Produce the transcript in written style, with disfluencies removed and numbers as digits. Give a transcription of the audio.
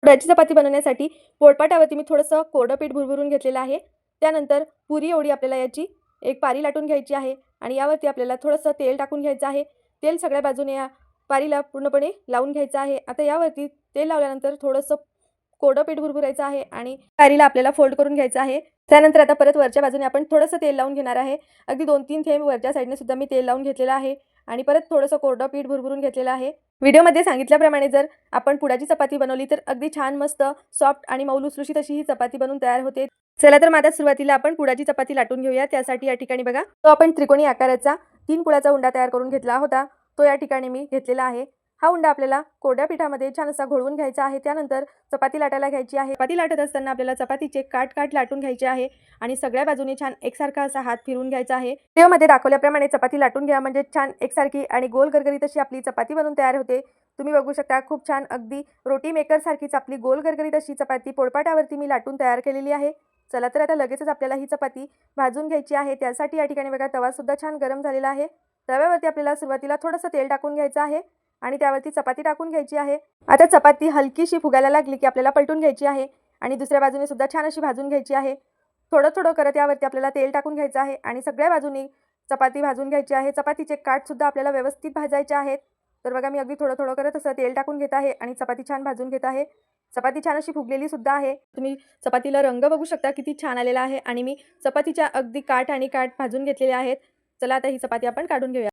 पुराची चपाती बनवण्यासाठी पोळपाटावरती मी थोडंसं कोरडं पीठ भुरभुरून घेतलेलं आहे। त्यानंतर पुरी एवढी आपल्याला याची एक पारी लाटून घ्यायची आहे आणि यावरती आपल्याला थोडंसं तेल टाकून घ्यायचं आहे। तेल सगळ्या बाजूने या पारीला पूर्णपणे लावून घ्यायचं आहे। आता यावरती तेल लावल्यानंतर थोडंसं कोरडं पीठ भुरभुरायचं आहे आणि पारीला आपल्याला फोल्ड करून घ्यायचं आहे। त्यानंतर आता परत वरच्या बाजूने आपण थोडंसं तेल लावून घेणार आहे। अगदी 2-3 थेंब वरच्या साईडने सुद्धा मी तेल लावून घेतलेलं आहे आणि परत थोडंसं कोरडं पीठ भुरभुरून घेतलेलं आहे। व्हिडिओमध्ये सांगितल्याप्रमाणे जर आपण पुडाची चपाती बनवली तर अगदी छान मस्त सॉफ्ट आणि मऊ लुसलुशीत अशी ही चपाती बनून तयार होते। चला तर माझ्या सुरुवातीला आपण पुडाची चपाती लाटून घेऊया। त्यासाठी या ठिकाणी बघा तो आपण त्रिकोणी आकाराचा 3 पुडाचा उंडा तयार करून घेतला होता, तो या ठिकाणी मी घेतलेला आहे। हा उंडा आपल्याला कोरड्या पिठामध्ये छान असा घोळवून घ्यायचा आहे। त्यानंतर चपाती लाटायला घ्यायची आहे। चपाती लाटत असताना आपल्याला चपातीचे काट लाटून घ्यायचे आहे आणि सगळ्या बाजूने छान एकसारखा असा हात फिरवून घ्यायचा आहे। व्हिडिओमध्ये दाखवल्याप्रमाणे चपाती लाटून घ्या, म्हणजे छान एकसारखी आणि गोल गरगरीत अशी आपली चपाती बनून तयार होते। तुम्ही बघू शकता खूप छान अगदी रोटी मेकर सारखीच आपली गोल गरगरीत अशी चपाती पोळपाटावरती मी लाटून तयार केलेली आहे। चला तर आता लगेचच आपल्याला ही चपाती भाजून घ्यायची आहे। त्यासाठी या ठिकाणी बघा तवा सुद्धा छान गरम झालेला आहे। तव्यावरती आपल्याला सुरुवातीला थोडंसं तेल टाकून घ्यायचं आहे आणि त्यावरती चपाती टाकून घ्यायची आहे। आता चपाती हलकीशी फुगायला लागली की आपल्याला पलटून घ्यायची आहे आणि दुसऱ्या बाजूने सुद्धा छान अशी भाजून घ्यायची आहे। थोडं थोडं करत यावरती आपल्याला तेल टाकून घ्यायचं आहे आणि सगळ्या बाजूनी चपाती भाजून घ्यायची आहे। चपातीचे काठ सुद्धा आपल्याला व्यवस्थित भाजायचे आहेत। तर बघा मी अगदी थोडं थोडं करत असं तेल टाकून घेत आहे आणि चपाती छान भाजून घेत आहे। चपाती छान अशी फुगलेली सुद्धा आहे। तुम्ही चपातीला रंग बघू शकता किती छान आलेला आहे आणि मी चपातीच्या अगदी काठ भाजून घेतलेले आहेत। चला आता ही चपाती आपण काढून घेऊया।